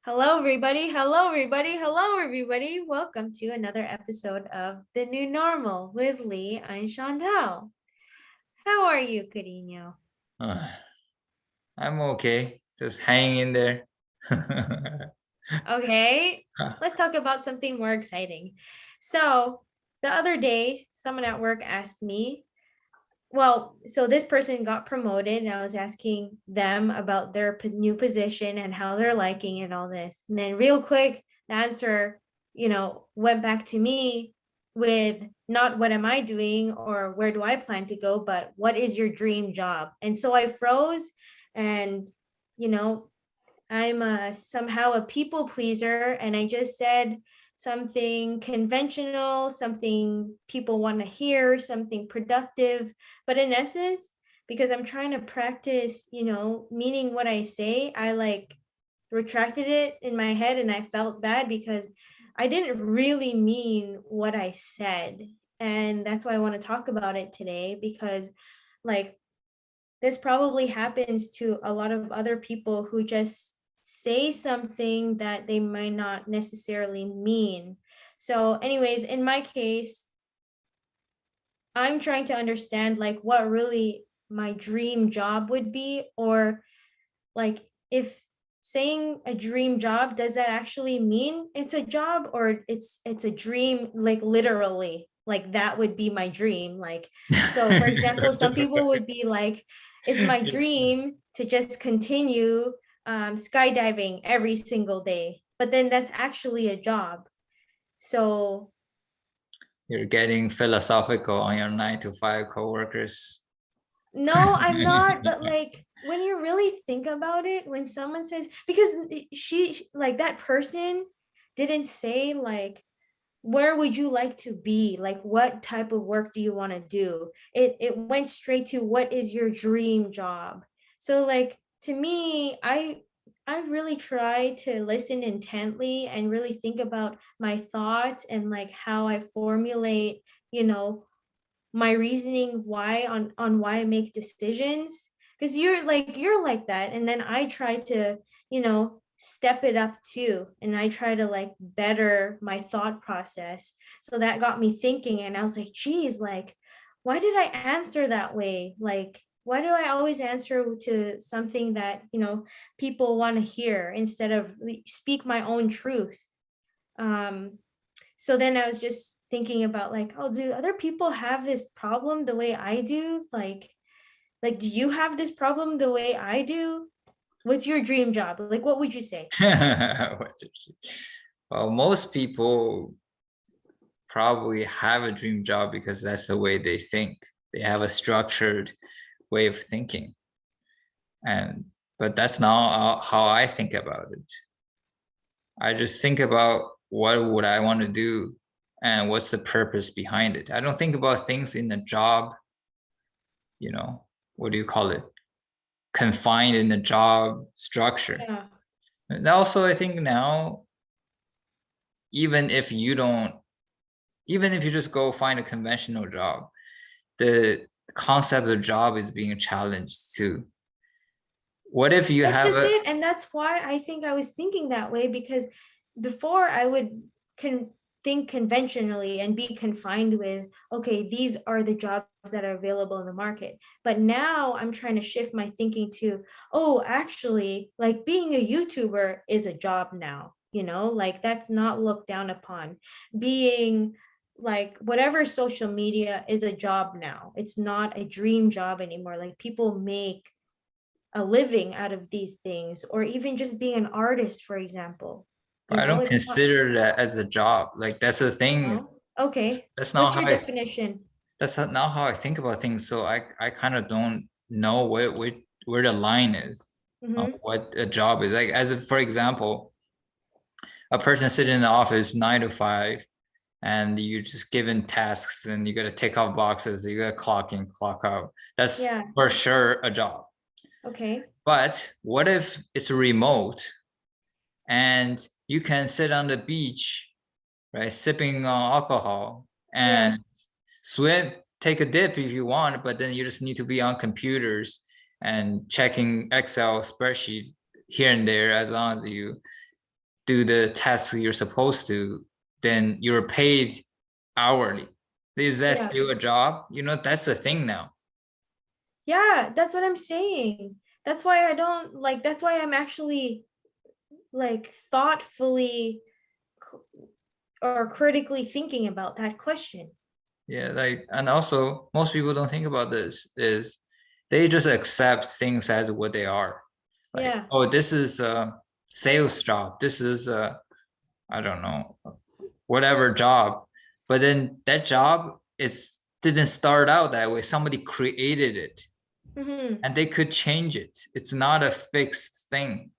Hello, everybody. Hello, everybody. Hello, everybody. Welcome to another episode of The New Normal with Lee and Chantelle. How are you, Carino? I'm okay. Just hanging in there. Okay, let's talk about something more exciting. So, the other day, someone at work asked me, so this person got promoted, and I was asking them about their new position and how they're liking and all this. And then, real quick, the answer, went back to me with not what am I doing or where do I plan to go, but what is your dream job? And so I froze, and you know, I'm somehow a people pleaser, and I just said something conventional, something people want to hear, something productive. But in essence, because I'm trying to practice, meaning what I say, I like retracted it in my head and I felt bad because I didn't really mean what I said. And that's why I want to talk about it today because, like, this probably happens to a lot of other people who just say something that they might not necessarily mean. So, anyways, in my case, I'm trying to understand like what really my dream job would be, or like if saying a dream job, does that actually mean it's a job, or it's a dream, like literally, like that would be my dream. Like, so for example, some people would be like, it's my dream to just continue skydiving every single day, but then that's actually a job. So You're getting philosophical on your 9 to 5 coworkers. no, I'm not, but like when you really think about it, when someone says, because she, like that person didn't say like, where would you like to be? Like what type of work do you want to do? It went straight to what is your dream job? So like to me, I really try to listen intently and really think about my thoughts and like how I formulate, you know, my reasoning why on why I make decisions, because you're like that, and then I try to, step it up too, and I try to like better my thought process. So that got me thinking, and I was like, geez, like why did I answer that way? Like why do I always answer to something that, people want to hear instead of speak my own truth? um so then I was just thinking about like, oh, do other people have this problem the way I do? Like do you have this problem the way I do? What's your dream job? Like what would you say? Well, most people probably have a dream job because that's the way they think. They have a structured way of thinking. But that's not how I think about it. I just think about what would I want to do and what's the purpose behind it. I don't think about things in the job, what do you call it? Confined in the job structure. Yeah. And also I think now, even if you don't, even if you just go find a conventional job, the concept of job is being challenged too. What if you That's have just a it. And that's why I think I was thinking that way, because before I would think conventionally and be confined with, okay, these are the jobs that are available in the market. But now I'm trying to shift my thinking to, oh, actually, like being a YouTuber is a job now, like that's not looked down upon. Being like whatever social media is a job now. It's not a dream job anymore. Like people make a living out of these things, or even just being an artist, for example. I don't It's not, consider that as a job. Like that's the thing. no. Okay, That's not what's your how I definition? not how I think about things. So I kind of don't know where the line is on Mm-hmm. what a job is. Like as if, for example, a person sitting in the office 9 to 5, and you're just given tasks and you got to tick off boxes, you got to clock in, clock out. That's Yeah. for sure a job. Okay. But what if it's remote and you can sit on the beach, right, sipping alcohol Yeah. and swim, take a dip if you want, but then you just need to be on computers and checking Excel spreadsheet here and there as long as you do the tasks you're supposed to, then you're paid hourly. Is that Yeah. still a job? That's the thing now. Yeah, that's what I'm saying. That's why I don't like, that's why I'm actually like thoughtfully or critically thinking about that question. Yeah, like, and also most people don't think about this is they just accept things as what they are. Like, Yeah. oh, this is a sales job. This is I don't know, whatever job. But then that job, it's didn't start out that way. Somebody created it Hmm. and they could change it. It's not a fixed thing.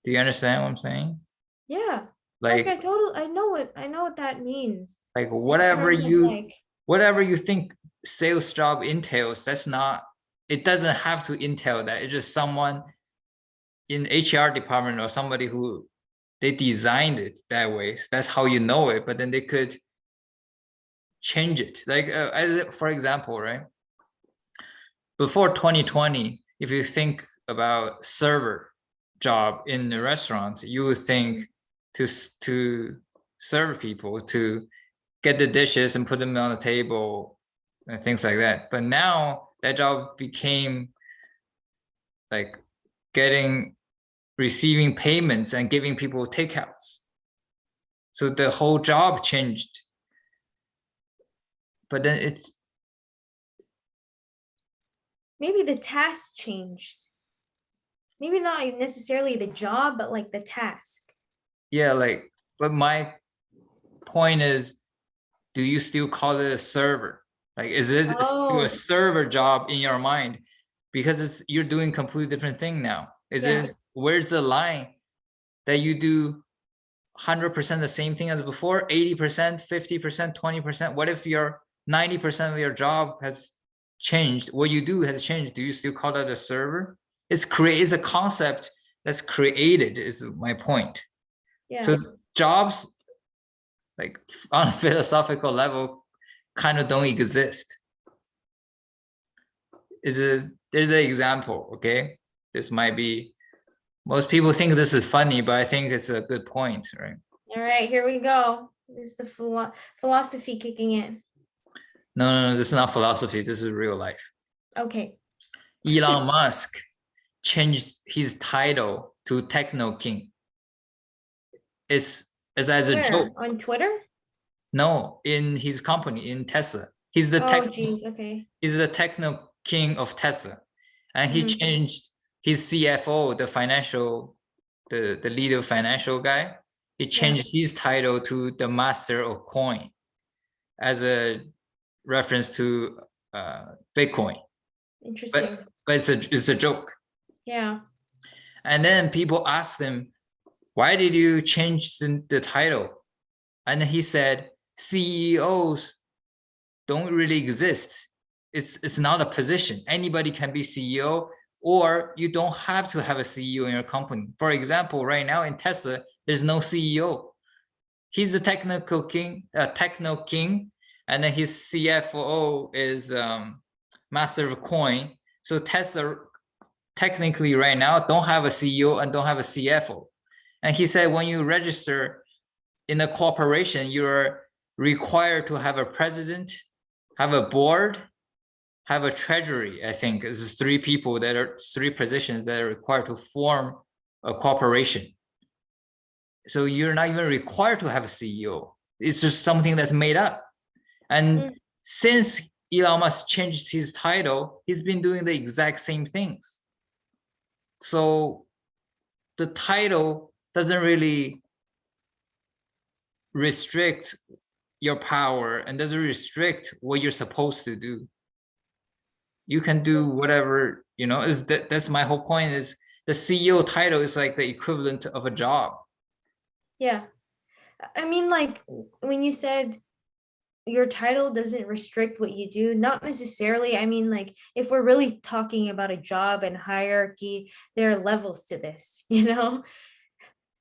Do you understand what I'm saying? Yeah. Like Like, I know what that means like in whatever terms of you like, whatever you think sales job entails, that's not, it doesn't have to entail that. It's just someone in HR department or somebody who they designed it that way. So that's how you know it, but then they could change it. Like, for example, right? Before 2020, if you think about server job in the restaurant, you would think to serve people, to get the dishes and put them on the table and things like that. But now that job became like getting receiving payments and giving people takeouts. So the whole job changed. But then it's, maybe the task changed. Maybe not necessarily the job, but like the task. yeah, like, but my point is, do you still call it a server? Like, is it still a Oh, server job in your mind? Because it's, you're doing completely different thing now. Is yeah. it, where's the line that you do 100% the same thing as before, 80%, 50%, 20%? What if your 90% of your job has changed? What you do has changed. Do you still call that a server? It's a concept that's created, is my point. Yeah. So jobs, like, on a philosophical level, kind of don't exist. There's an example, okay? This might be, most people think this is funny, but I think it's a good point, right? All right, here we go. This is the philosophy kicking in. No, this is not philosophy. This is real life. Okay. Elon Musk changed his title to Techno King. It's as a Where? joke. On Twitter? No, in his company, in Tesla. He's the Oh, tech. geez. Okay. He's the techno king of Tesla, and he Hmm. changed his CFO, the financial, the leader financial guy. He Yeah. changed his title to the master of coin, as a reference to Bitcoin. Interesting. But it's a joke. Yeah. And then people asked him, why did you change the title? And he said, CEOs don't really exist. It's not a position. Anybody can be CEO, or you don't have to have a CEO in your company. For example, right now in Tesla, there's no CEO. He's the techno king, and then his CFO is master of coin. So Tesla technically right now don't have a CEO and don't have a CFO. And he said when you register in a corporation, you're required to have a president, have a board, have a treasury. I think it's three positions that are required to form a corporation. So you're not even required to have a CEO. It's just something that's made up. And Mm. since Elon Musk changed his title, he's been doing the exact same things. So the title doesn't really restrict your power and doesn't restrict what you're supposed to do. You can do whatever, is that's my whole point, is the CEO title is like the equivalent of a job. Yeah. I mean, like when you said your title doesn't restrict what you do, not necessarily. I mean, like if we're really talking about a job and hierarchy, there are levels to this, you know?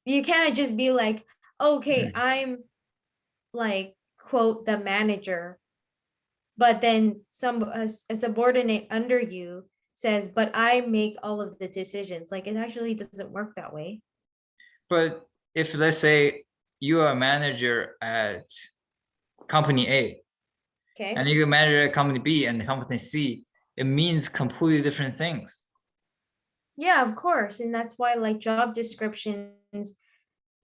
You can't just be like, okay, I'm like, quote, the manager, but then a subordinate under you says, but I make all of the decisions. Like it actually doesn't work that way. But if let's say you are a manager at company A and Okay. you're a manager at company B and company C, it means completely different things. Yeah, of course. And that's why like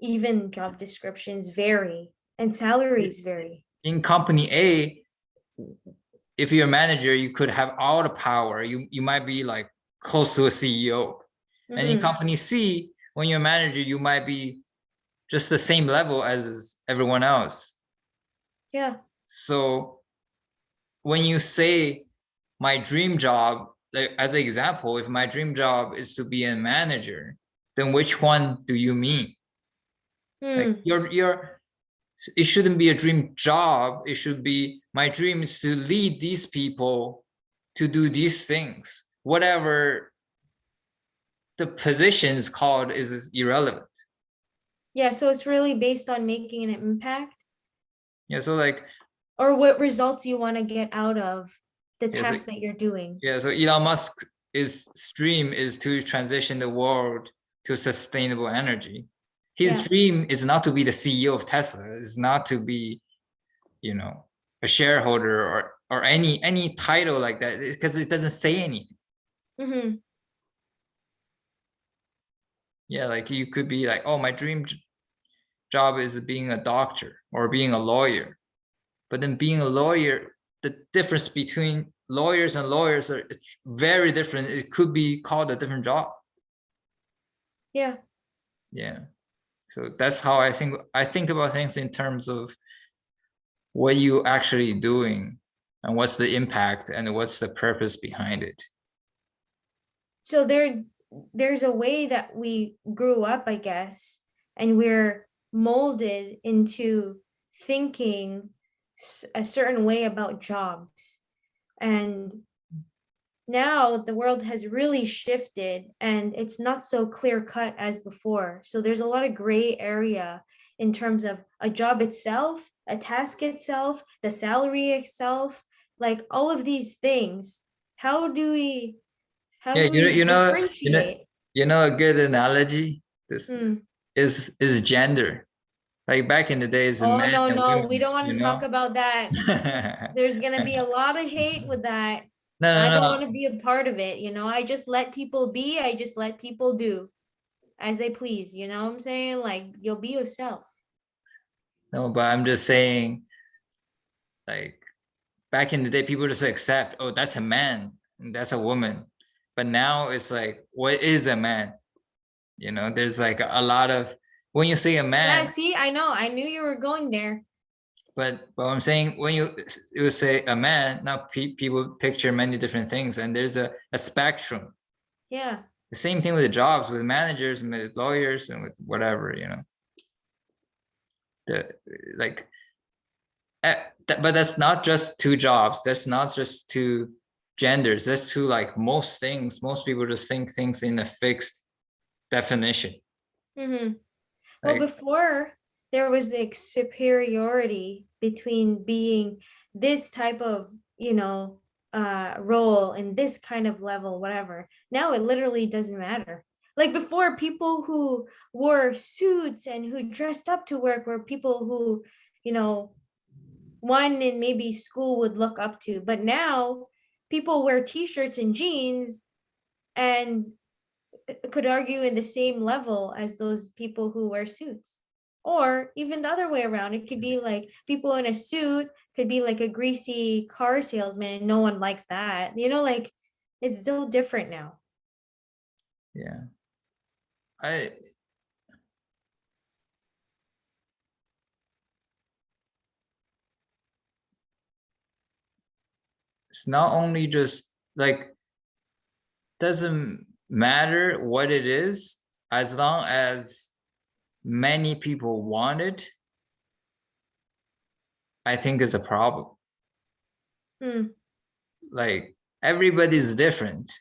even job descriptions vary and salaries vary. In company A, if you're a manager, you could have all the power. You might be like close to a CEO. And in Mm-hmm. company C, when you're a manager, you might be just the same level as everyone else. Yeah. So when you say my dream job, like as an example, if my dream job is to be a manager, then which one do you mean? Like Hmm. your it shouldn't be a dream job. It should be my dream is to lead these people to do these things. Whatever the position is called is irrelevant. Yeah, so it's really based on making an impact Yeah, so like or what results you want to get out of the yeah, so, task that you're doing. yeah, so Elon Musk is dream is to transition the world to sustainable energy. His Yeah. dream is not to be the CEO of Tesla, is not to be, you know, a shareholder or any title like that, because it doesn't say anything. Mm-hmm. Yeah, like you could be like, oh, my dream job is being a doctor or being a lawyer. But then being a lawyer, the difference between lawyers are it's very different. It could be called a different job. Yeah. Yeah. So that's how I think about things in terms of what you actually doing and what's the impact and what's the purpose behind it. So there's a way that we grew up, I guess, and we're molded into thinking a certain way about jobs. And now the world has really shifted and it's not so clear cut as before. So there's a lot of gray area in terms of a job itself, a task itself, the salary itself, like all of these things. How do we how Yeah, do we differentiate? a good analogy. This Hmm. is gender. Like back in the days, Oh men no, and no, we women, don't want you to talk know. about that. There's gonna be a lot of hate with that. I No, don't no, want to be a part of it, you know. I just let people be, I just let people do as they please, you know what I'm saying? Like you'll be yourself. no, but I'm just saying, like back in the day, people just accept, oh, that's a man, and that's a woman. But now it's like, what is a man? You know, there's like a lot of when you say a Yeah, man, see, I know. I knew you were going there. but I'm saying when you say a man, now people picture many different things, and there's a spectrum. Yeah. The same thing with the jobs, with managers and with lawyers and with whatever, you know. The like but that's not just two jobs, that's not just two genders, that's two like most things. Most people just think things in a fixed definition. Mm-hmm. Well, Like before there was the superiority between being this type of, role and this kind of level, whatever. Now it literally doesn't matter. Like before, people who wore suits and who dressed up to work were people who, you know, one in maybe school would look up to. But now people wear t-shirts and jeans and could argue in the same level as those people who wear suits. Or even the other way around, it could be like people in a suit could be like a greasy car salesman and no one likes that. You know, like it's so different now. yeah, I it's not only just like doesn't matter what it is, as long as many people want it, I think is a problem. Hmm. Like everybody's different,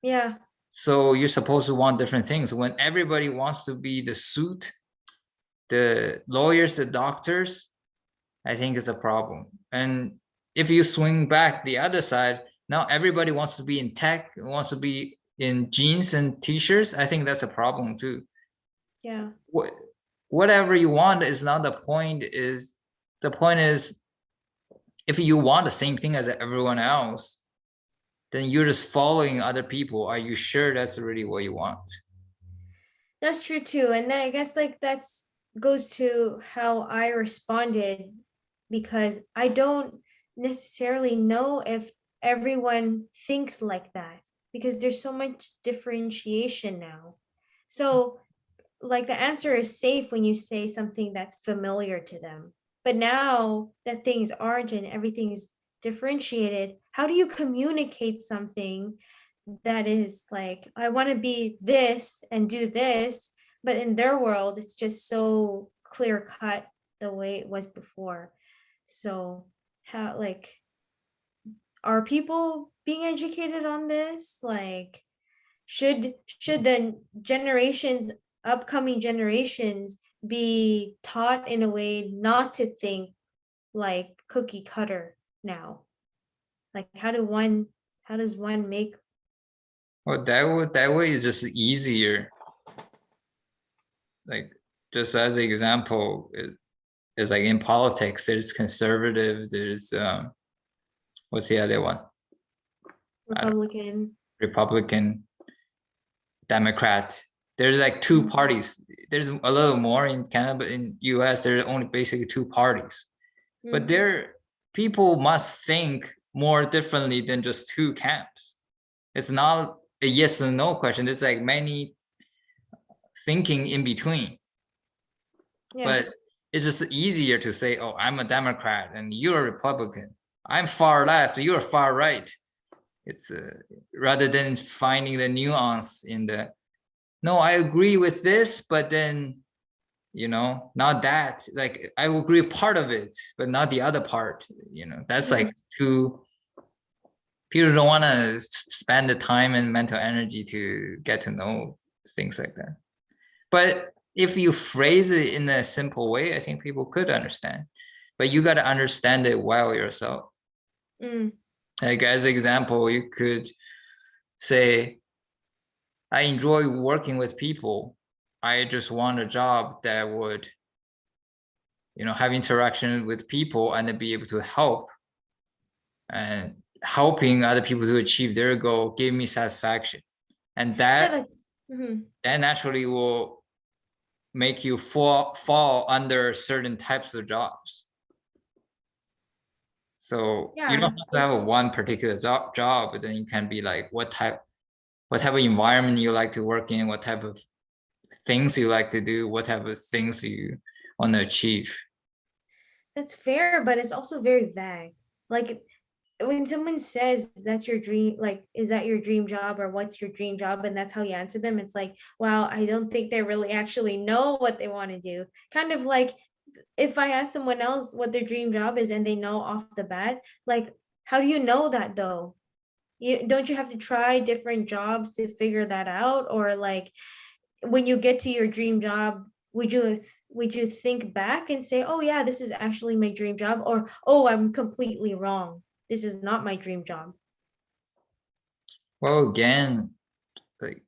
Yeah. so you're supposed to want different things. When everybody wants to be the suit, the lawyers, the doctors, I think is a problem. And if you swing back the other side, now everybody wants to be in tech, wants to be in jeans and t-shirts. I think that's a problem too. Yeah. What? whatever you want is not the point. Is the point is, if you want the same thing as everyone else, then you're just following other people. Are you sure that's really what you want? That's true too. And then I guess like that's goes to how I responded, because I don't necessarily know if everyone thinks like that, because there's so much differentiation now. So like the answer is safe when you say something that's familiar to them. But now that things aren't and everything's differentiated, how do you communicate something that is like, I want to be this and do this, but in their world, it's just so clear cut the way it was before. So, how, like, are people being educated on this? Like, should the generations, upcoming generations, be taught in a way not to think like cookie cutter now? Like, how does one make? Well, that way is just easier. Like, just as an example, is like in politics, there's conservative, there's what's the other one? Republican. Republican, Democrat. There's like two parties. There's a little more in Canada, but in US, there's only basically two parties. But there, people must think more differently than just two camps. It's not a yes or no question. There's like many thinking in between. Yeah. But it's just easier to say, oh, I'm a Democrat and you're a Republican. I'm far left, you're far right. It's rather than finding the nuance in the, no, I agree with this, but then, not that. Like, I will agree part of it, but not the other part. That's like too, people don't want to spend the time and mental energy to get to know things like that. But if you phrase it in a simple way, I think people could understand. But you got to understand it well yourself. Like, as an example, you could say, I enjoy working with people. I just want a job that would, have interaction with people and be able to help, and helping other people to achieve their goal give me satisfaction. And that naturally will make you fall under certain types of jobs. So you don't have to have a one particular job, but then you can be like, what type of environment you like to work in, what type of things you like to do, what type of things you want to achieve. That's fair, but it's also very vague. Like, when someone says that's your dream, like, is that your dream job, or what's your dream job, and that's how you answer them, it's like, wow, I don't think they really actually know what they want to do. Kind of like, if I ask someone else what their dream job is and they know off the bat, like, how do you know that though? You have to try different jobs to figure that out? Or like, when you get to your dream job, would you think back and say, oh yeah, this is actually my dream job, or oh, I'm completely wrong, this is not my dream job? Well, again, like,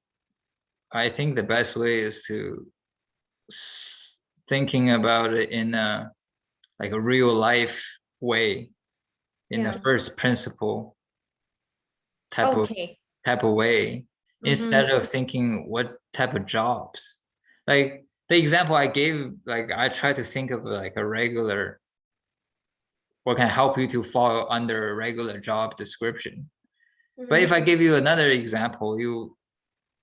I think the best way is to thinking about it in a like a real life way, in the first principle type of way, instead of thinking what type of jobs. Like the example I gave, like I try to think of like a regular, what can help you to fall under a regular job description. But if I give you another example,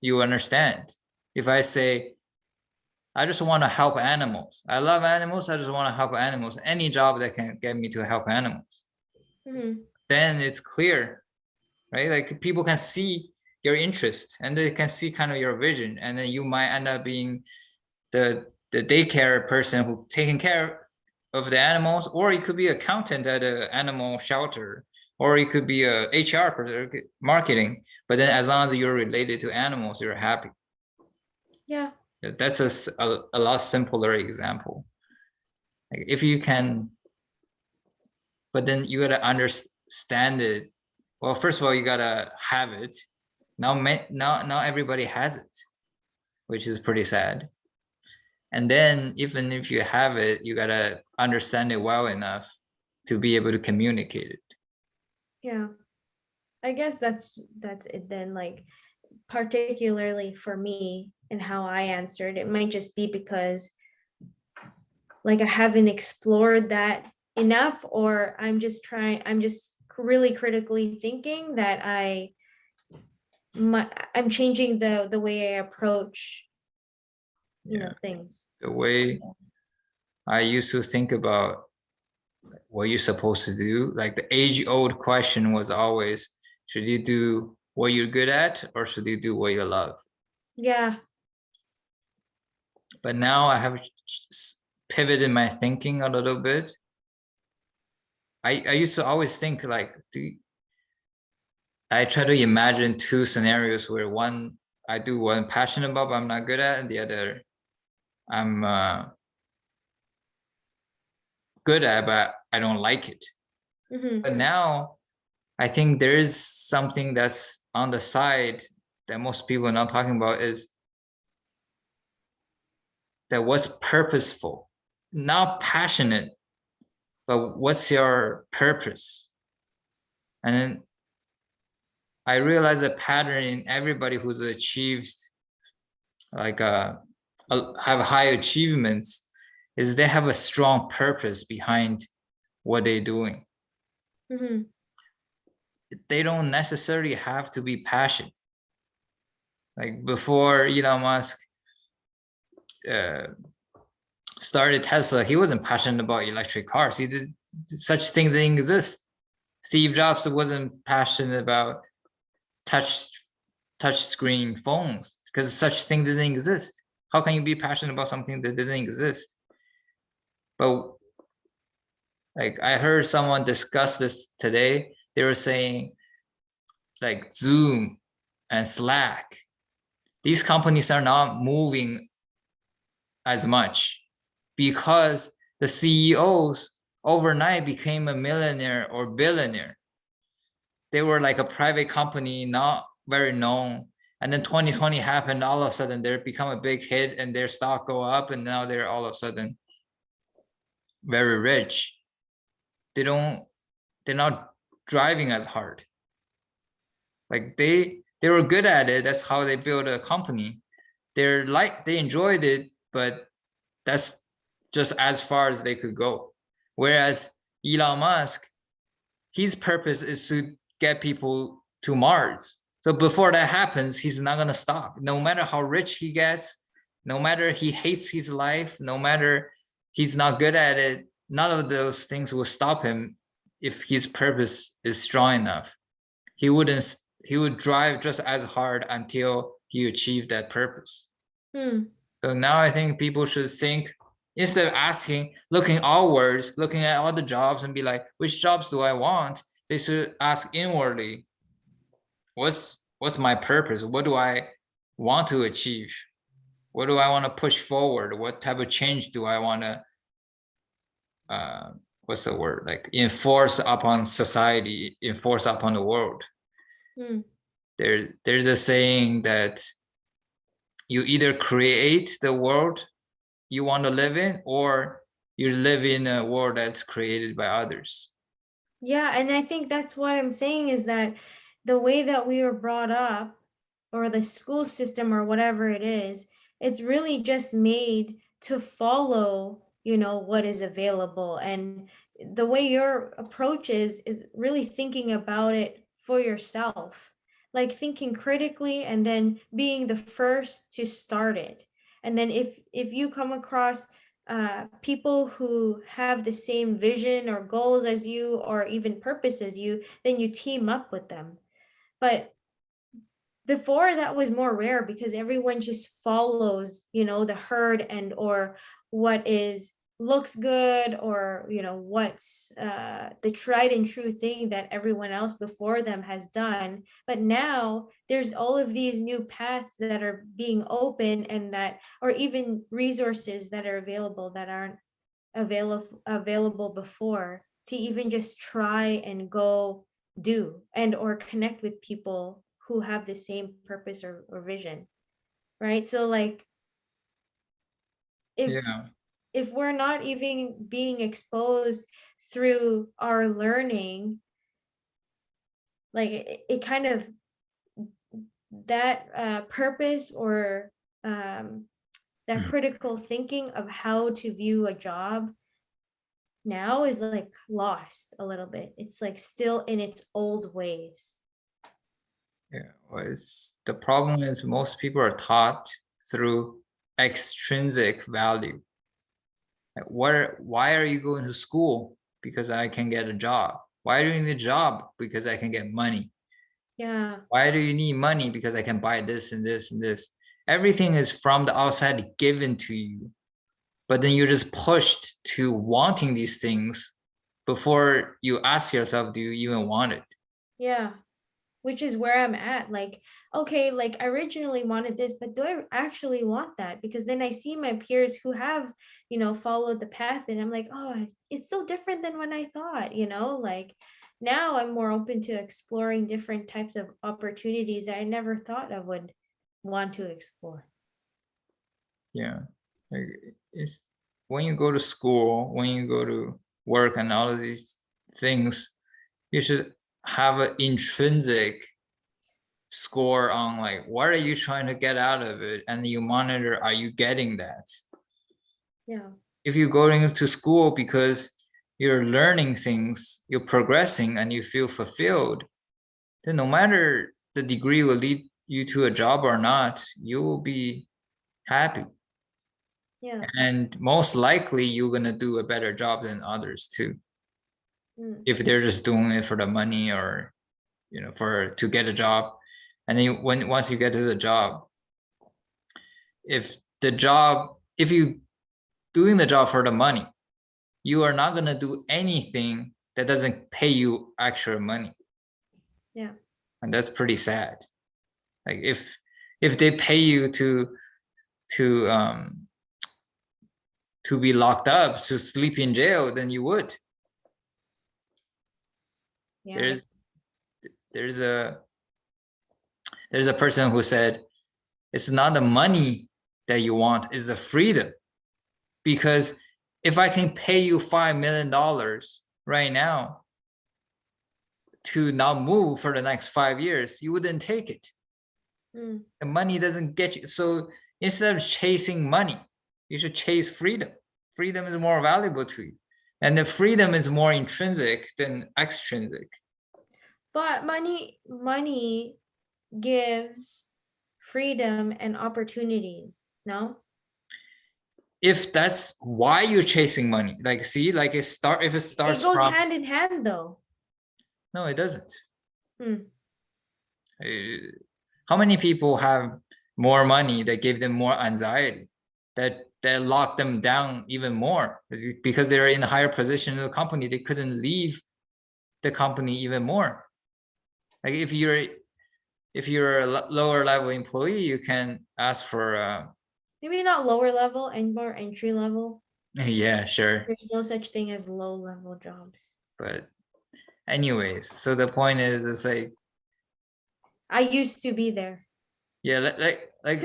you understand. If I say, I just want to help animals, I love animals, I just want to help animals, any job that can get me to help animals, then it's clear, right? Like, people can see your interest and they can see kind of your vision, and then you might end up being the daycare person who taking care of the animals, or you could be accountant at an animal shelter, or you could be a HR person, marketing. But then as long as you're related to animals, you're happy. Yeah. That's a lot simpler example. Like, if you can, but then you gotta understand it. Well, first of all, you gotta have it. Now everybody has it, which is pretty sad. And then even if you have it, you gotta understand it well enough to be able to communicate it. Yeah. I guess that's it then. Like, particularly for me and how I answered, it might just be because like I haven't explored that enough, or I'm just really critically thinking that I'm changing the way I approach, Yeah. things. The way So, I used to think about what you're supposed to do, like the age-old question was always, should you do what you're good at or should you do what you love? yeah. But now I have pivoted my thinking a little bit. I used to always think like, I try to imagine two scenarios where one, I do what I'm passionate about, but I'm not good at, and the other I'm good at, but I don't like it. Hmm. But now I think there is something that's on the side that most people are not talking about, is that what's purposeful, not passionate, but what's your purpose? And then I realize a pattern in everybody who's achieved like have high achievements is they have a strong purpose behind what they're doing. Hmm. They don't necessarily have to be passionate. Like before Elon Musk uh, started Tesla, he wasn't passionate about electric cars. He did such thing didn't exist. Steve Jobs wasn't passionate about touch screen phones because such thing didn't exist. How can you be passionate about something that didn't exist? But like I heard someone discuss this today. They were saying like Zoom and Slack, these companies are not moving as much because the CEOs overnight became a millionaire or billionaire. They were like a private company, not very known. And then 2020 happened, all of a sudden they become a big hit and their stock go up, and now they're all of a sudden very rich. They don't, they're not driving as hard. Like they were good at it. That's how they built a company. They enjoyed it, but that's just as far as they could go. Whereas Elon Musk, his purpose is to get people to Mars. So before that happens, he's not gonna stop. No matter how rich he gets, no matter he hates his life, no matter he's not good at it, none of those things will stop him if his purpose is strong enough. He would drive just as hard until he achieved that purpose. Hmm. So now I think people should think, instead of asking, looking outwards, looking at all the jobs and be like, which jobs do I want? They should ask inwardly, what's my purpose? What do I want to achieve? What do I want to push forward? What type of change do I want to what's the word? Like enforce upon society, enforce upon the world. Hmm. There's a saying that you either create the world you want to live in, or you live in a world that's created by others. Yeah, and I think that's what I'm saying is that the way that we were brought up, or the school system, or whatever it is, it's really just made to follow, what is available. And the way your approach is really thinking about it for yourself, like thinking critically and then being the first to start it. And then if you come across people who have the same vision or goals as you, or even purpose as you, then you team up with them. But before, that was more rare because everyone just follows, the herd, and or what is looks good, or what's the tried and true thing that everyone else before them has done. But now there's all of these new paths that are being open, and that, or even resources that are available that aren't available before, to even just try and go do, and or connect with people who have the same purpose, or vision, right? So like Yeah. if we're not even being exposed through our learning, like it kind of, that purpose or that Mhm. critical thinking of how to view a job now is like lost a little bit. It's like still in its old ways. Yeah. Well, the problem is most people are taught through extrinsic value. Like, why are you going to school? Because I can get a job. Why do you need a job? Because I can get money. Yeah, Why do you need money? Because I can buy this and this and this. Everything is from the outside given to you, but then you're just pushed to wanting these things before you ask yourself, do you even want it? yeah, which is where I'm at. Like, okay, like I originally wanted this, but do I actually want that? Because then I see my peers who have, followed the path, and I'm like, oh, it's so different than when I thought, like now I'm more open to exploring different types of opportunities that I never thought I would want to explore. Yeah. Like, it's when you go to school, when you go to work and all of these things, you should have an intrinsic score on like what are you trying to get out of it, and you monitor, are you getting that? Yeah, If you're going to school because you're learning things, you're progressing and you feel fulfilled, then no matter the degree will lead you to a job or not, you will be happy. yeah. And most likely you're going to do a better job than others too, Mm. if they're just doing it for the money or for to get a job. And then once you get to the job, if you doing the job for the money, you are not going to do anything that doesn't pay you extra money. Yeah, And that's pretty sad. Like if they pay you to to be locked up, to sleep in jail, then you would. yeah. There's a there's a there's a person who said it's not the money that you want, it's the freedom. Because if I can pay you $5 million right now to not move for the next 5 years, you wouldn't take it. Mm. The money doesn't get you. So instead of chasing money, you should chase freedom. Freedom is more valuable to you. And the freedom is more intrinsic than extrinsic. But money gives freedom and opportunities, no? If that's why you're chasing money, like see, like if it It starts goes from, hand in hand though. no, it doesn't. Hmm. Uh, How many people have more money that gave them more anxiety, that locked them down even more because they're in a higher position in the company, they couldn't leave the company even more. Like if you're a lower level employee, you can ask for Maybe not lower level and more entry level. yeah, sure. There's no such thing as low level jobs. But anyways, so the point is, it's like, I used to be there. yeah, like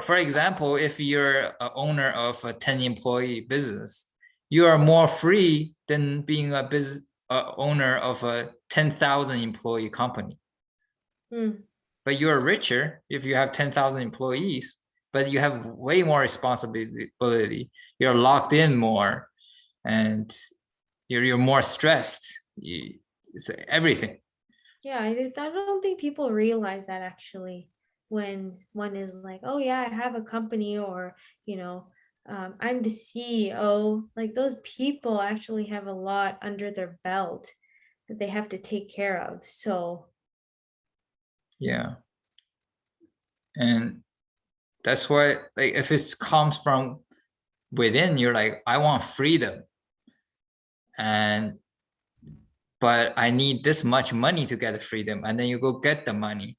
for example, if you're a owner of a 10 employee business, you are more free than being a business owner of a 10,000 employee company. Hmm. But you're richer if you have 10,000 employees, but you have way more responsibility. You're locked in more, and you're more stressed. It's everything. Yeah, I don't think people realize that actually when one is like, oh yeah, I have a company, or, I'm the CEO. Like those people actually have a lot under their belt that they have to take care of. So, Yeah. And that's why, like, if it comes from within, you're like, I want freedom, and but I need this much money to get the freedom, and then you go get the money.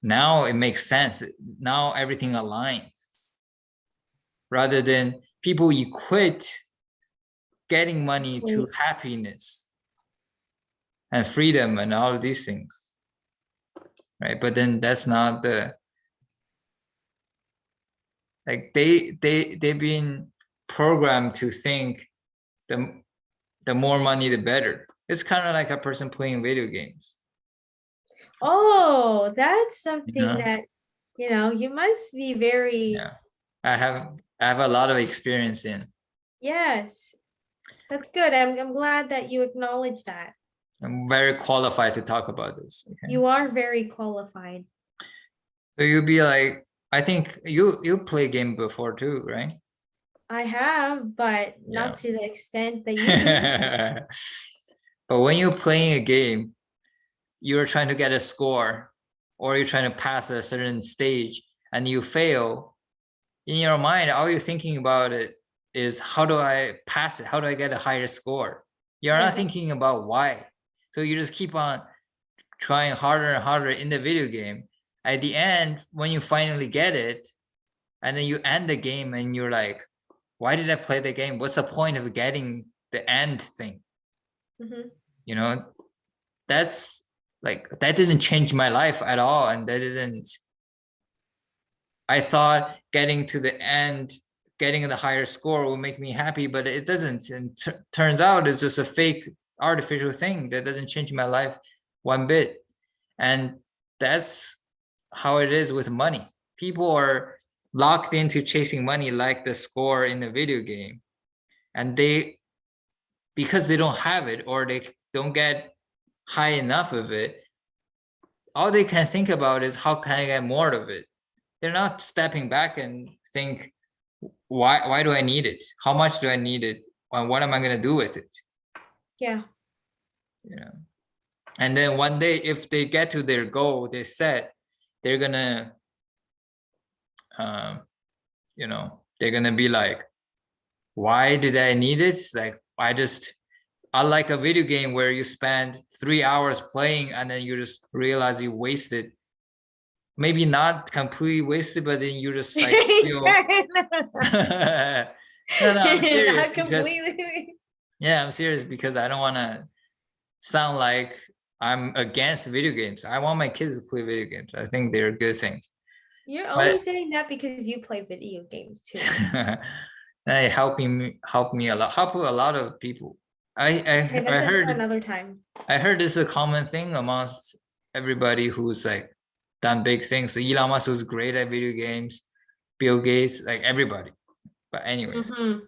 Now it makes sense. Now everything aligns, rather than people equate getting money to wait. happiness and freedom and all of these things, right? But then that's not Like they've been programmed to think the more money the better. It's kind of like a person playing video games, Oh, that's you something know? that, you must be very, Yeah. I have a lot of experience in. yes, that's good. I'm glad that you acknowledge that. I'm very qualified to talk about this. Okay. You are very qualified. So you'll be like, I think you play game before too, right? I have, but Yeah. not to the extent that you do. But when you're playing a game, you're trying to get a score or you're trying to pass a certain stage and you fail, in your mind, all you're thinking about it is how do I pass it? How do I get a higher score? You're not Yeah. thinking about why. So you just keep on trying harder and harder in the video game. At the end, when you finally get it, and then you end the game and you're like, why did I play the game? What's the point of getting the end thing? Mhm. You know, that's like, that didn't change my life at all. And that didn't, I thought getting to the end, getting the higher score will make me happy, but it doesn't. And turns out it's just a fake artificial thing that doesn't change my life one bit. And that's how it is with money. People are locked into chasing money like the score in the video game. And because they don't have it or they don't get high enough of it, all they can think about is how can I get more of it? They're not stepping back and think, why do I need it? How much do I need it? And what am I gonna do with it? Yeah. You know. And then one day, if they get to their goal, they set, they're gonna, um, they're gonna be like, why did I need it? Like I like a video game where you spend 3 hours playing and then you just realize you wasted, maybe not completely wasted, but then you just like feel no, I'm serious Not because completely. yeah, I'm serious because I don't want to sound like I'm against video games. I want my kids to play video games. I think they're a good thing. You're But only saying that because you play video games too. they help me a lot, help a lot of people. Okay, I that's it for heard another time. this is a common thing amongst everybody who's like done big things. So Elon Musk was great at video games, Bill Gates, like everybody. But anyways, Mhm.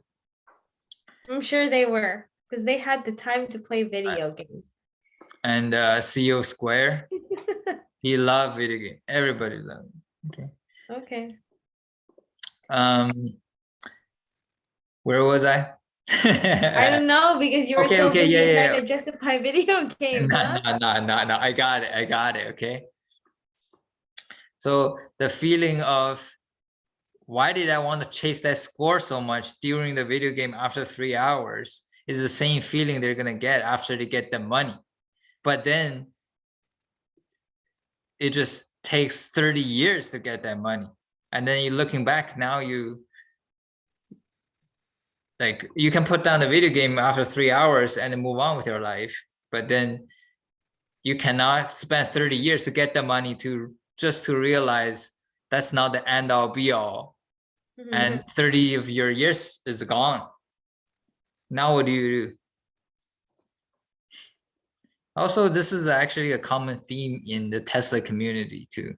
I'm sure they were because they had the time to play video games. and CEO Square, he loved video game. Everybody loved it. Okay. Okay. Um, where was I? I don't know because you were Okay, so okay, yeah, busy yeah, trying yeah. to justify video games, No, huh? no, no, no, no. I got it. I got it. Okay. So the feeling of why did I want to chase that score so much during the video game after 3 hours is the same feeling they're gonna get after they get the money. But then it just takes 30 years to get that money. And then you're looking back now, you like you can put down the video game after 3 hours and then move on with your life. But then you cannot spend 30 years to get the money to just to realize that's not the end all be all. And Mhm. 30 of your years is gone. Now what do you do? Also, this is actually a common theme in the Tesla community too.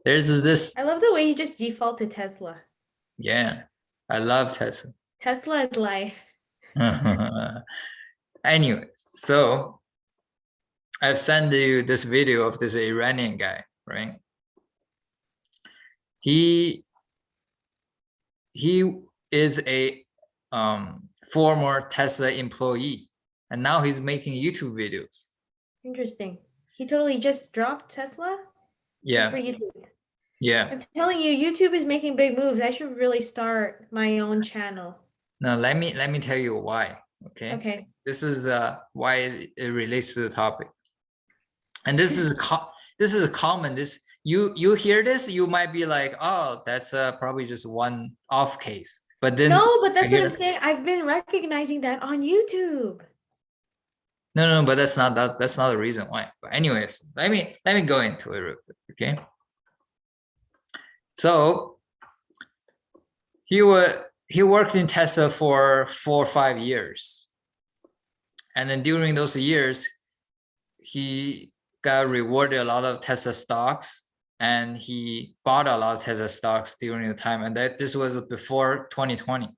There's this, I love the way you just default to Tesla. yeah, I love Tesla. Tesla is life. Anyways, so I've sent you this video of this Iranian guy, right? He he is a former Tesla employee, and now he's making YouTube videos. Interesting. He totally just dropped Tesla just for Yeah, YouTube. yeah. I'm telling you, YouTube is making big moves. I should really start my own channel. Now let me tell you why. Okay, Okay. this is why it relates to the topic, and this is common. This you hear this, you might be like, oh, that's probably just one off case. But then No, but I that's what I'm hear saying. I've been recognizing that on YouTube. no, but that's not the reason why. But anyways, let me go into it real quick. Okay. So he worked in Tesla for 4 or 5 years. And then during those years, he got rewarded a lot of Tesla stocks, and he bought a lot of Tesla stocks during the time. And that this was before 2020.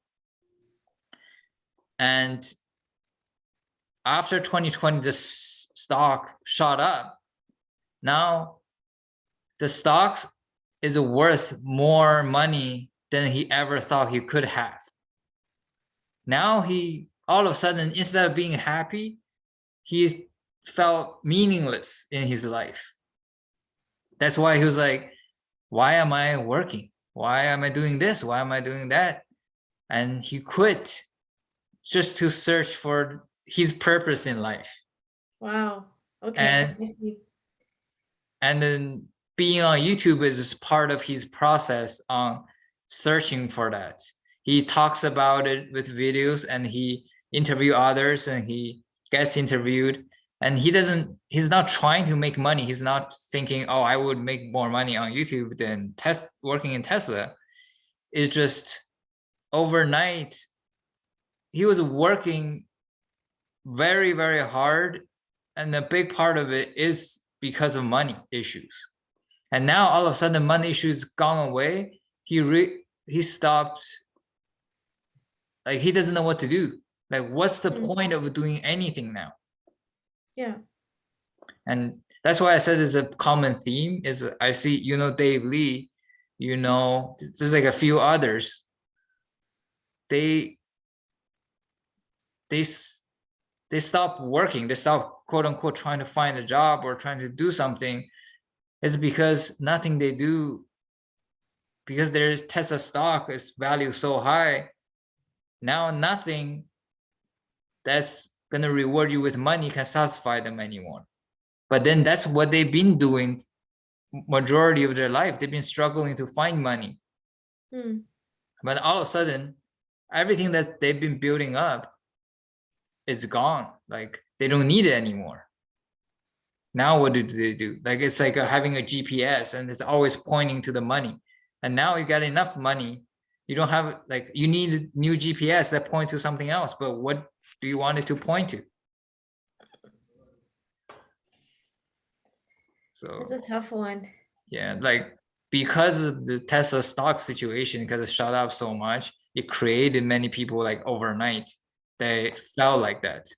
And after 2020, this stock shot up. Now the stocks is worth more money than he ever thought he could have. Now he all of a sudden, instead of being happy, he felt meaningless in his life. That's why he was like, why am I working? Why am I doing this? Why am I doing that? And he quit just to search for his purpose in life. Wow. Okay. And I see. and then being on YouTube is just part of his process on searching for that. He talks about it with videos, and he interview others, and he gets interviewed, and he's not trying to make money. He's not thinking, oh, I would make more money on YouTube than working in Tesla. It's just overnight he was working very, very hard, and a big part of it is because of money issues. And now all of a sudden, the money issues gone away. He stopped. Like, he doesn't know what to do. Like, what's the point of doing anything now? Yeah. And that's why I said it's a common theme. Is I see, Dave Lee, there's like a few others. They stop working. They stop, quote unquote, trying to find a job or trying to do something. It's because nothing they do, because their Tesla stock is value so high. Now nothing that's going to reward you with money can satisfy them anymore. But then that's what they've been doing majority of their life. They've been struggling to find money. But all of a sudden, everything that they've been building up is gone. Like, they don't need it anymore. Now what do they do? Like, it's like having a GPS, and it's always pointing to the money. And now you got enough money. You don't have, like, you need a new GPS that point to something else. But what do you want it to point to? So It's a tough one. yeah, like, because of the Tesla stock situation, because it shot up so much, it created many people, like, overnight. They felt like that.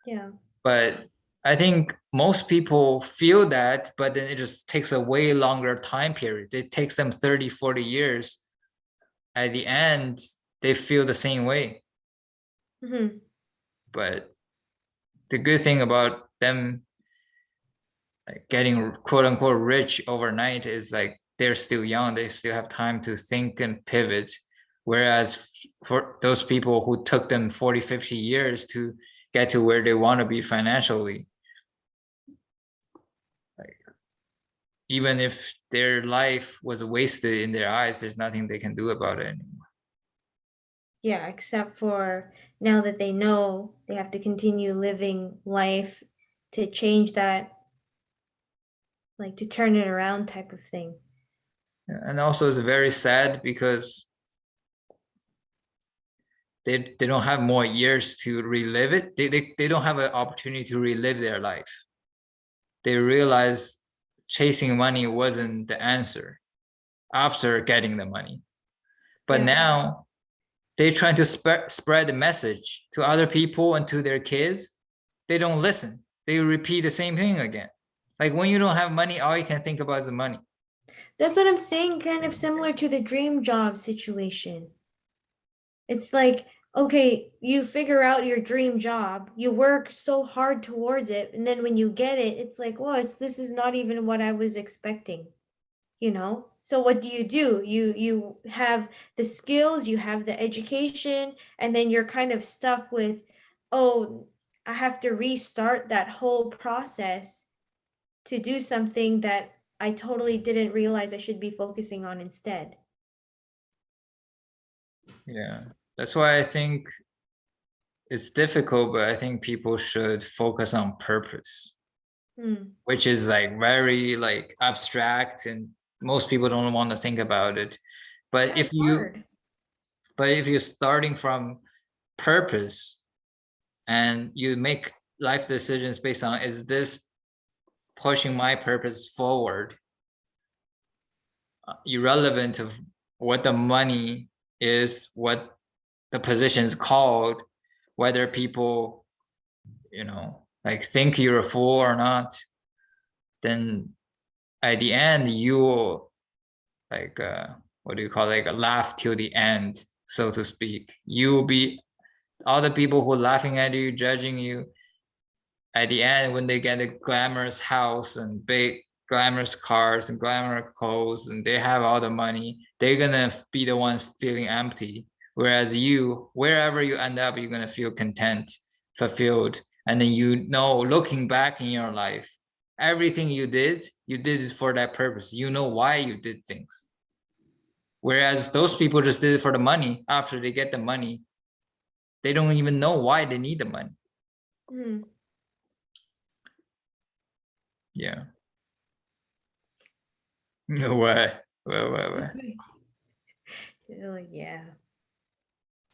Yeah. But I think most people feel that, but then it just takes a way longer time period. It takes them 30, 40 years. At the end, they feel the same way. But the good thing about them, like, getting quote unquote rich overnight is, like, they're still young. They still have time to think and pivot. Whereas for those people who took them 40, 50 years to get to where they want to be financially, like, even if their life was wasted in their eyes, there's nothing they can do about it anymore. Yeah, except for now that they know they have to continue living life to change that, like to turn it around type of thing. And also, it's very sad because they don't have more years to relive it. They don't have an opportunity to relive their life. They realize chasing money wasn't the answer after getting the money. But now they're trying to spread the message to other people and to their kids. They don't listen. They repeat the same thing again. Like, when you don't have money, all you can think about is the money. That's what I'm saying, kind of similar to the dream job situation. It's like, okay, you figure out your dream job, you work so hard towards it, and then when you get it, it's like, well, this is not even what I was expecting, So what do? You have the skills, you have the education, and then you're kind of stuck with, oh, I have to restart that whole process to do something that I totally didn't realize I should be focusing on instead. Yeah, that's why I think it's difficult, but I think people should focus on purpose, which is, like, very, like, abstract, and most people don't want to think about it. But Yeah, if it's you, hard. but if you're starting from purpose and you make life decisions based on, is this pushing my purpose forward, irrelevant of what the money is, what the position is called, whether people, like think you're a fool or not, then at the end you will, like what do you call it, like laugh till the end, so to speak. You will be, all the people who are laughing at you, judging you, at the end when they get a glamorous house and big glamorous cars and glamorous clothes and they have all the money, they're gonna be the ones feeling empty. Whereas you, wherever you end up, you're gonna feel content, fulfilled. And then, looking back in your life, everything you did it for that purpose. You know why you did things. Whereas those people just did it for the money. After they get the money, they don't even know why they need the money. Mm. Yeah. No way. What? You're like, yeah.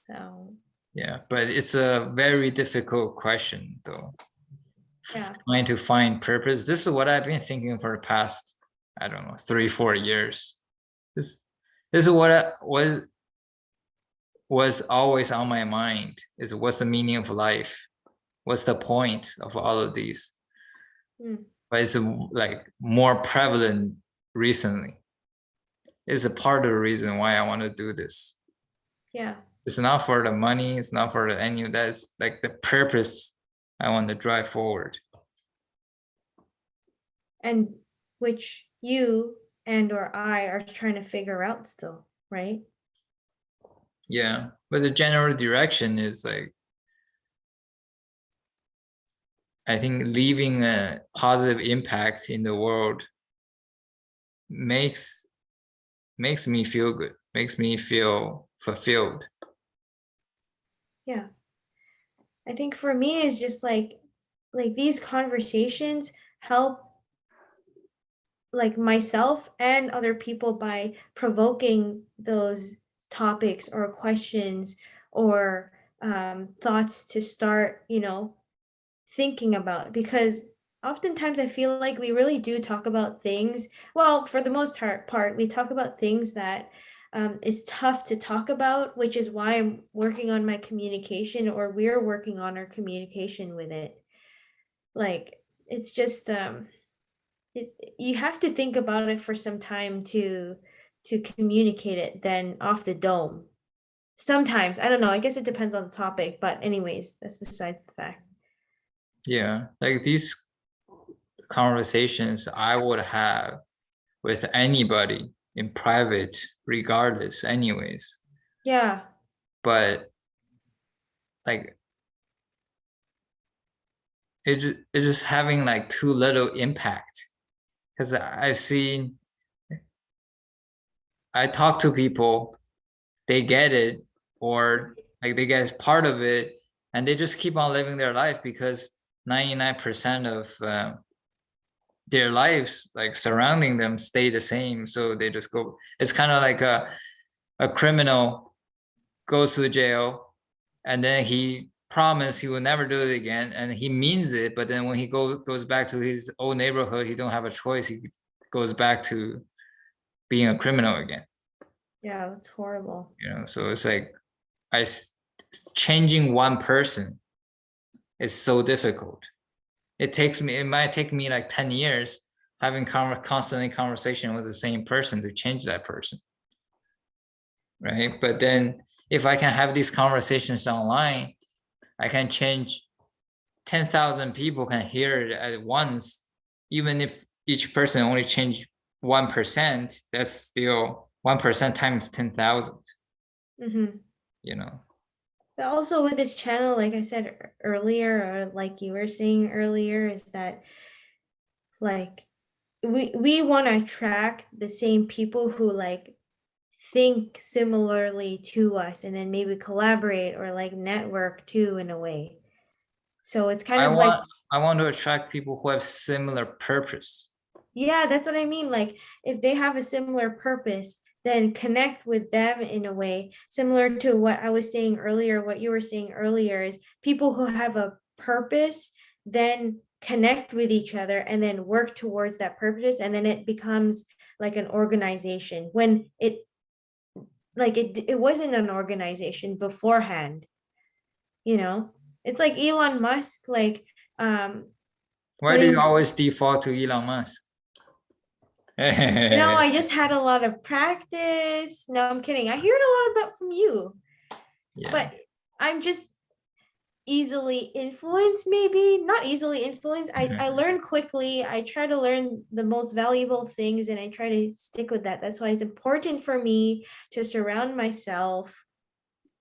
So Yeah, but it's a very difficult question, though. yeah. Trying to find purpose. This is what I've been thinking for the past, I don't know, 3-4 years. This, this is what was always on my mind. Is what's the meaning of life? What's the point of all of these? Mm. But it's like more prevalent recently. It's a part of the reason why I want to do this. Yeah. It's not for the money. It's not for any of that. It's like the purpose I want to drive forward. And which you and or I are trying to figure out still, right? Yeah, but the general direction is like, I think leaving a positive impact in the world makes me feel good, makes me feel fulfilled. Yeah. I think for me it's just like these conversations help like myself and other people by provoking those topics or questions or thoughts to start, thinking about, because oftentimes I feel like we really do talk about things. Well, for the most part, we talk about things that is tough to talk about, which is why I'm working on my communication, or we're working on our communication with it. Like it's just it's, you have to think about it for some time to communicate it then off the dome. Sometimes, I don't know, I guess it depends on the topic, but anyways, that's besides the fact. Yeah, like these conversations I would have with anybody in private, regardless, anyways. Yeah. But like it's just having like too little impact, because I talk to people, they get it, or like they get part of it, and they just keep on living their life because 99% of their lives, like surrounding them, stay the same. So they just go. It's kind of like a criminal goes to jail, and then he promised he will never do it again, and he means it. But then when he goes back to his old neighborhood, he don't have a choice. He goes back to being a criminal again. Yeah, that's horrible. So it's like changing one person is so difficult. It might take me like 10 years having constantly conversation with the same person to change that person. Right. But then if I can have these conversations online, I can change 10,000 people can hear it at once. Even if each person only change 1%, that's still 1% times 10,000, Mm-hmm. you know? But also with this channel, like I said earlier, or like you were saying earlier, is that like we want to attract the same people who like think similarly to us, and then maybe collaborate or like network too in a way. So it's kind I of like want I want to attract people who have similar purpose. Yeah, that's what I mean. Like if they have a similar purpose, then connect with them in a way similar to what I was saying earlier. What you were saying earlier is people who have a purpose then connect with each other and then work towards that purpose, and then it becomes like an organization when it wasn't an organization beforehand, you know? It's like Elon Musk um Why do you putting, always default to Elon Musk? I just had a lot of practice. No, I'm kidding. I hear it a lot about from you, Yeah. but I'm just easily influenced, maybe not easily influenced. I Mhm. learn quickly. I try to learn the most valuable things and I try to stick with that. That's why it's important for me to surround myself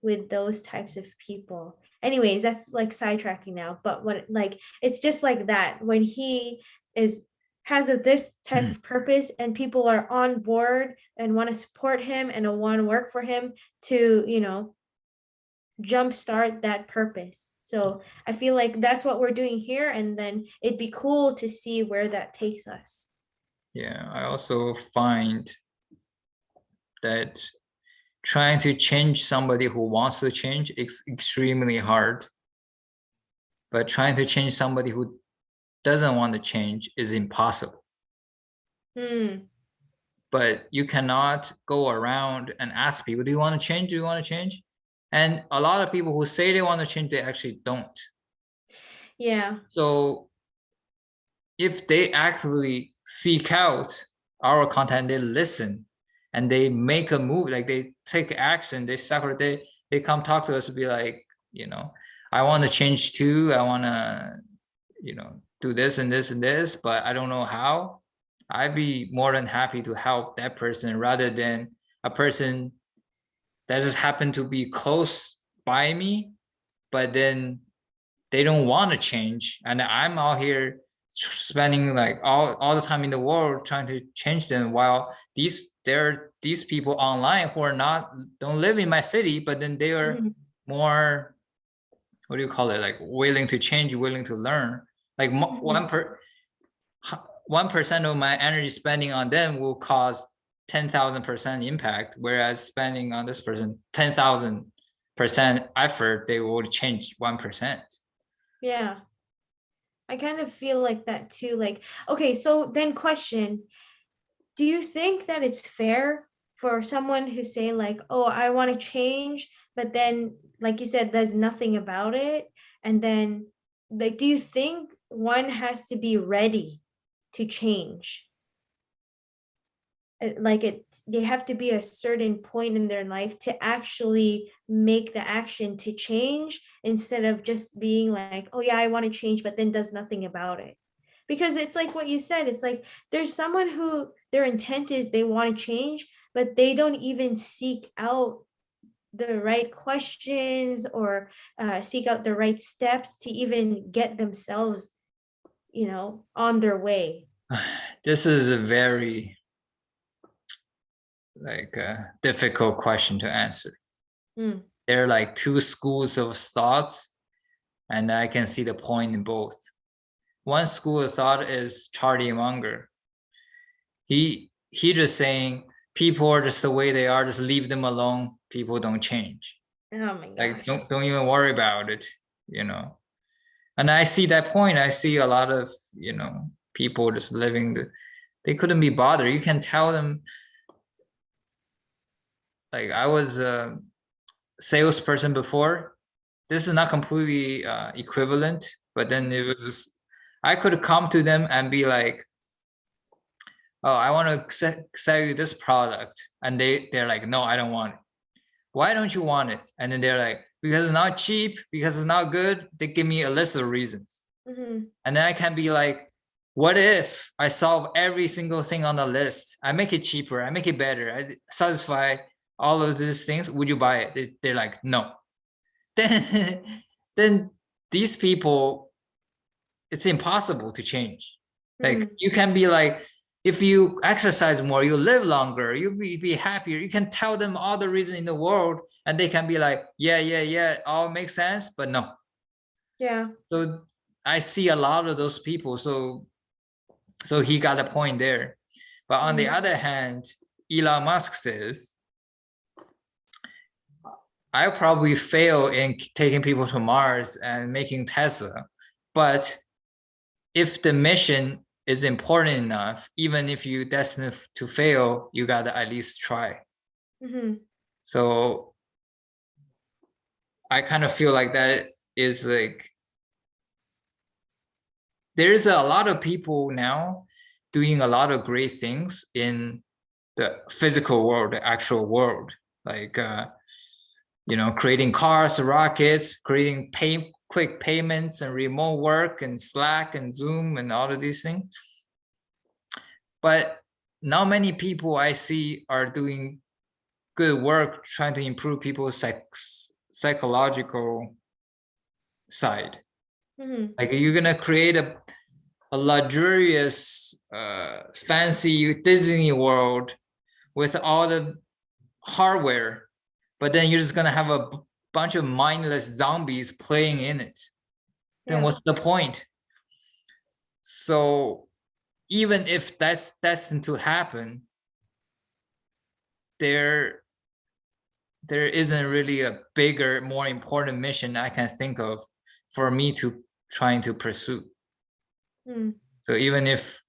with those types of people. Anyways, that's like sidetracking now, but what, like, it's just like that when he is has this type of purpose and people are on board and want to support him and want to work for him to, jumpstart that purpose. So I feel like that's what we're doing here, and then it'd be cool to see where that takes us. Yeah, I also find that trying to change somebody who wants to change is extremely hard, but trying to change somebody who doesn't want to change is impossible. Hmm. But you cannot go around and ask people, do you want to change? Do you want to change? And a lot of people who say they want to change, they actually don't. Yeah. So if they actively seek out our content, they listen and they make a move, like they take action, they come talk to us and be like, I want to change too. I want to, do this and this and this, but I don't know how. I'd be more than happy to help that person rather than a person that just happened to be close by me, but then they don't want to change, and I'm out here spending like all the time in the world trying to change them, while there are these people online who are not don't live in my city, but then they are Mhm. more, what do you call it, like willing to change, willing to learn. Like Mhm. 1% of my energy spending on them will cause 10,000% impact, whereas spending on this person 10,000% effort, they will change 1%. Yeah. I kind of feel like that too. Like, okay, so then question, do you think that it's fair for someone who say like, "Oh, I want to change," but then like you said there's nothing about it, and then like do you think one has to be ready to change? Like they have to be a certain point in their life to actually make the action to change instead of just being like, oh yeah, I want to change, but then does nothing about it. Because it's like what you said, it's like there's someone who their intent is they want to change, but they don't even seek out the right questions or seek out the right steps to even get themselves, on their way. This is a very difficult question to answer. Mm. There are like two schools of thoughts, and I can see the point in both. One school of thought is Charlie Munger. He just saying people are just the way they are, just leave them alone. People don't change. Oh my Like gosh. don't even worry about it, you know. And I see that point. I see a lot of, people just they couldn't be bothered. You can tell them, like I was a salesperson before. This is not completely equivalent, but then it was just, I could come to them and be like, oh, I want to sell you this product, and they're like, no, I don't want it. Why don't you want it? And then they're like, because it's not cheap, because it's not good. They give me a list of reasons, Mhm. and then I can be like, what if I solve every single thing on the list? I make it cheaper, I make it better, I satisfy all of these things. Would you buy it? They're like, no. Then then these people, it's impossible to change. Like Mhm. you can be like, if you exercise more, you live longer, you'll be happier. You can tell them all the reason in the world, and they can be like, yeah, yeah, yeah, all makes sense, but no. Yeah. So I see a lot of those people. So So he got a point there. But on the Mhm. other hand, Elon Musk says, I probably fail in taking people to Mars and making Tesla. But if the mission is important enough, even if you destined to fail, you gotta at least try. Mhm. So I kind of feel like that is like there's a lot of people now doing a lot of great things in the physical world, the actual world, like creating cars, rockets, creating quick payments and remote work and Slack and Zoom and all of these things. But not many people I see are doing good work trying to improve people's psychological side. Mhm. Like you're gonna create a luxurious, fancy Disney world with all the hardware, but then you're just gonna have a bunch of mindless zombies playing in it. Then Yeah. what's the point? So even if that's destined to happen, there there isn't really a bigger, more important mission I can think of for me to trying to pursue. Mm. So even if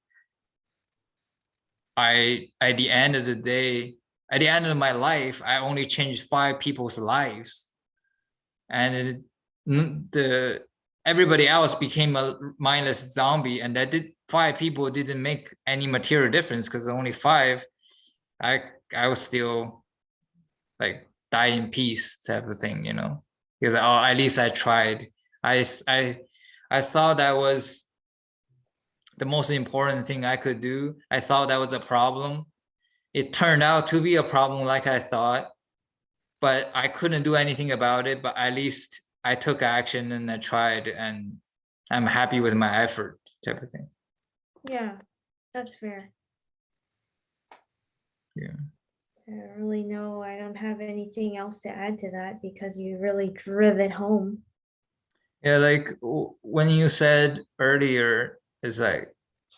I at the end of the day, at the end of my life, I only changed 5 people's lives, and the everybody else became a mindless zombie, and that did 5 people didn't make any material difference because only 5. I I was still like die in peace type of thing, because at least I tried. I I I thought that was the most important thing I could do. I thought that was a problem. It turned out to be a problem like I thought, but I couldn't do anything about it. But at least I took action and I tried, and I'm happy with my effort type of thing. Yeah. That's fair. Yeah. I don't really know. I don't have anything else to add to that because you really drove it home. Yeah, like when you said earlier, it's like,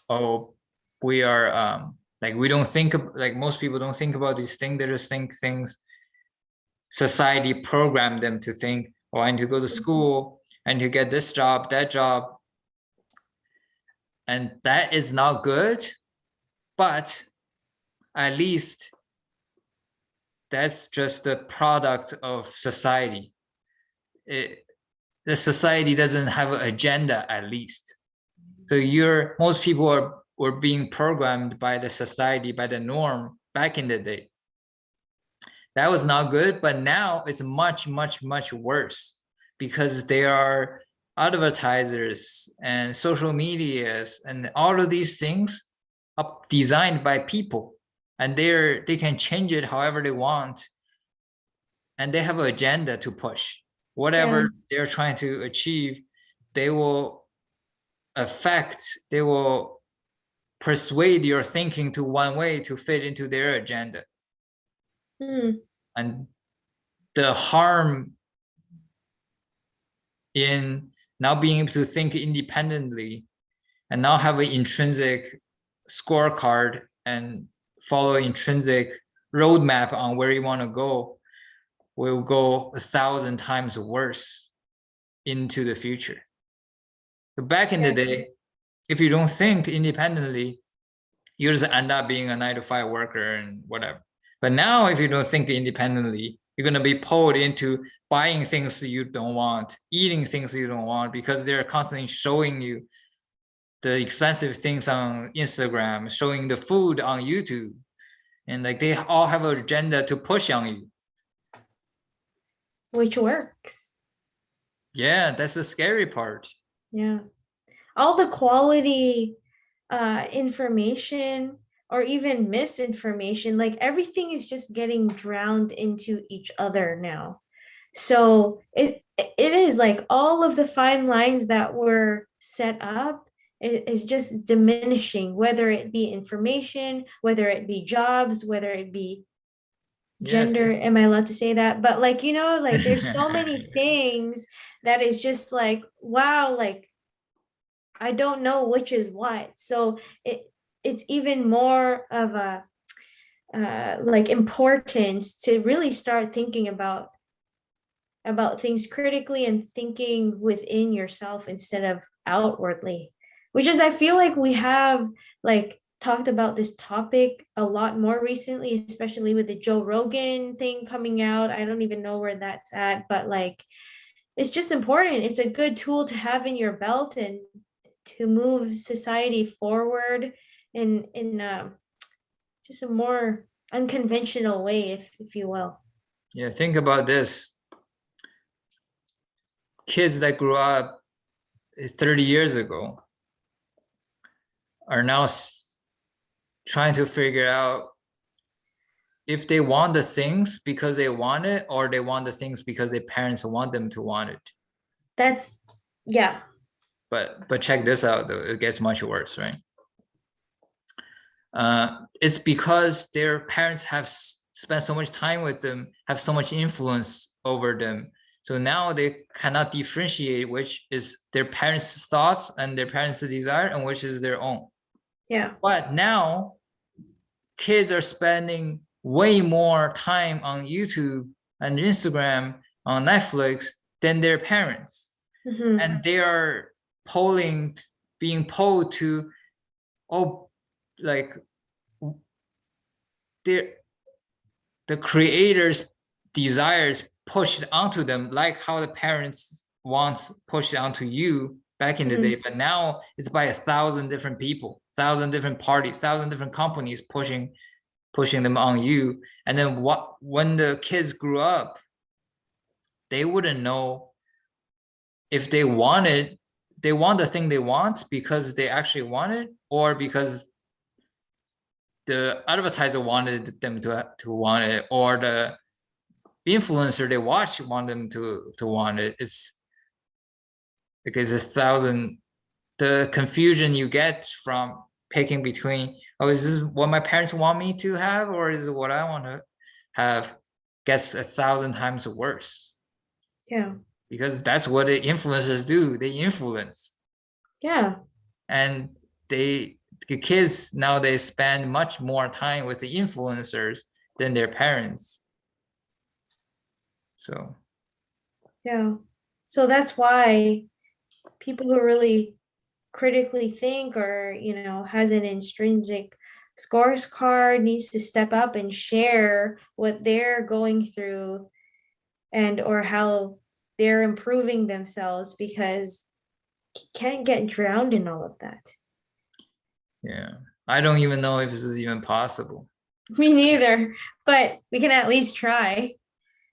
oh, we are like we don't think like most people don't think about these things. They just think things society programmed them to think, oh, I need to go to Mhm. school and to get this job, that job. And that is not good, but at least that's just the product of society. The society doesn't have an agenda, at least. So most people were being programmed by the society, by the norm back in the day. That was not good, but now it's much, much, much worse because there are advertisers and social medias and all of these things are designed by people, and they can change it however they want, and they have an agenda to push Yeah. whatever they're trying to achieve. They will they will persuade your thinking to one way to fit into their agenda. Mm. And the harm in now being able to think independently and now have an intrinsic scorecard and follow intrinsic roadmap on where you want to go will go 1,000 times worse into the future. But back in the Exactly. day, if you don't think independently, you just end up being a 9 to 5 worker and whatever. But now, if you don't think independently, you're going to be pulled into buying things you don't want, eating things you don't want, because they're constantly showing you the expensive things on Instagram, showing the food on YouTube. And like they all have an agenda to push on you. Which works. Yeah, that's the scary part. Yeah. All the quality information or even misinformation, like everything is just getting drowned into each other now. So it is like all of the fine lines that were set up is just diminishing, whether it be information, whether it be jobs, whether it be Yeah. gender. Am I allowed to say that? But like, like there's so many things that is just like, wow, like I don't know which is what. So it's even more of a like importance to really start thinking about things critically and thinking within yourself instead of outwardly, which is, I feel like we have like talked about this topic a lot more recently, especially with the Joe Rogan thing coming out. I don't even know where that's at, but like it's just important. It's a good tool to have in your belt and to move society forward in just a more unconventional way, if you will. Yeah, think about this. Kids that grew up 30 years ago are now trying to figure out if they want the things because they want it, or they want the things because their parents want them to want it. That's yeah. But check this out though, it gets much worse, right? It's because their parents have spent so much time with them, have so much influence over them. So now they cannot differentiate which is their parents' thoughts and their parents' desire and which is their own. Yeah. But now kids are spending way more time on YouTube and Instagram, on Netflix than their parents. Mm-hmm. And they are being polled to, oh, like the creators' desires pushed onto them, like how the parents wants pushed onto you back in the day. Mm-hmm. But now it's by 1,000 different people, 1,000 different parties, 1,000 different companies pushing them on you. And then when the kids grew up, they wouldn't know if they want the thing they want because they actually want it, or because the advertiser wanted them to want it, or the influencer they watch want them to want it. It's because it's 1,000. The confusion you get from picking between, oh, is this what my parents want me to have, or is it what I want to have, gets 1,000 times worse. Yeah. Because that's what the influencers do. They influence. Yeah. And the kids nowadays spend much more time with the influencers than their parents. So Yeah. So that's why people who really critically think, or has an intrinsic scores card, needs to step up and share what they're going through and or how they're improving themselves, because you can't get drowned in all of that. yeah, I don't even know if this is even possible. Me neither, but we can at least try.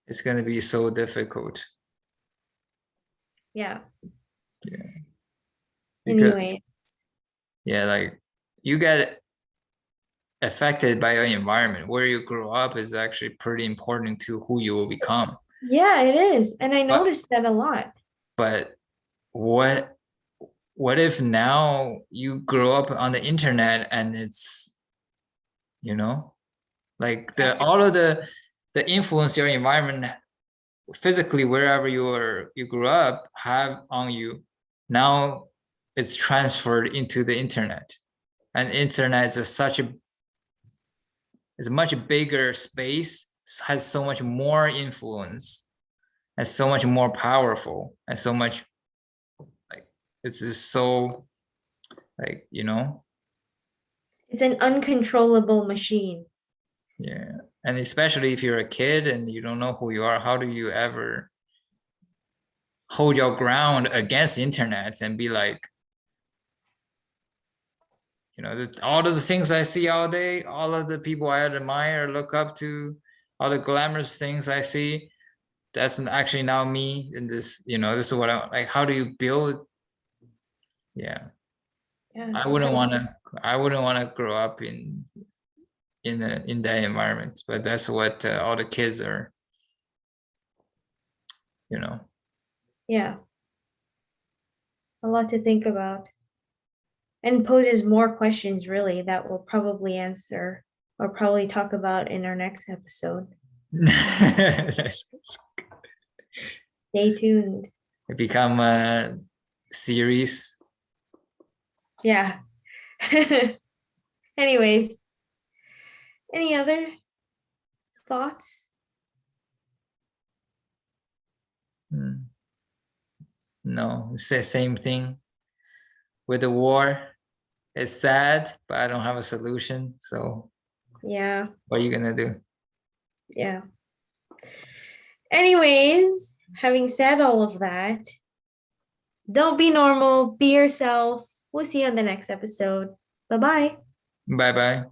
It's going to be so difficult. Yeah. Yeah. Because Anyways. yeah, like you get affected by your environment. Where you grow up is actually pretty important to who you will become. Yeah, it is. And I But noticed that a lot. but what if now you grow up on the internet and it's, like Yeah. all of the influence your environment physically wherever you grew up have on you, now it's transferred into the internet. And internet is it's a much bigger space, has so much more influence, and so much more powerful, and so much, like, it's just so, like, It's an uncontrollable machine. yeah. And especially if you're a kid and you don't know who you are, how do you ever hold your ground against the internet and be like, all of the things I see all day, all of the people I admire, look up to, all the glamorous things I see, that's actually now me. And this, this is what I like. How do you build? Yeah, Yeah, I it's wouldn't tough. want to. I wouldn't want to grow up in that environment. But that's what all the kids are. You know. Yeah, a lot to think about, and poses more questions really that we'll probably answer or probably talk about in our next episode. Stay tuned. It become a series. Yeah. Anyways, any other thoughts? Hmm. No, it's the same thing with the war. It's sad, but I don't have a solution. So Yeah. what are you gonna do? Yeah. Anyways, having said all of that, don't be normal, be yourself. We'll see you on the next episode. Bye bye. Bye bye.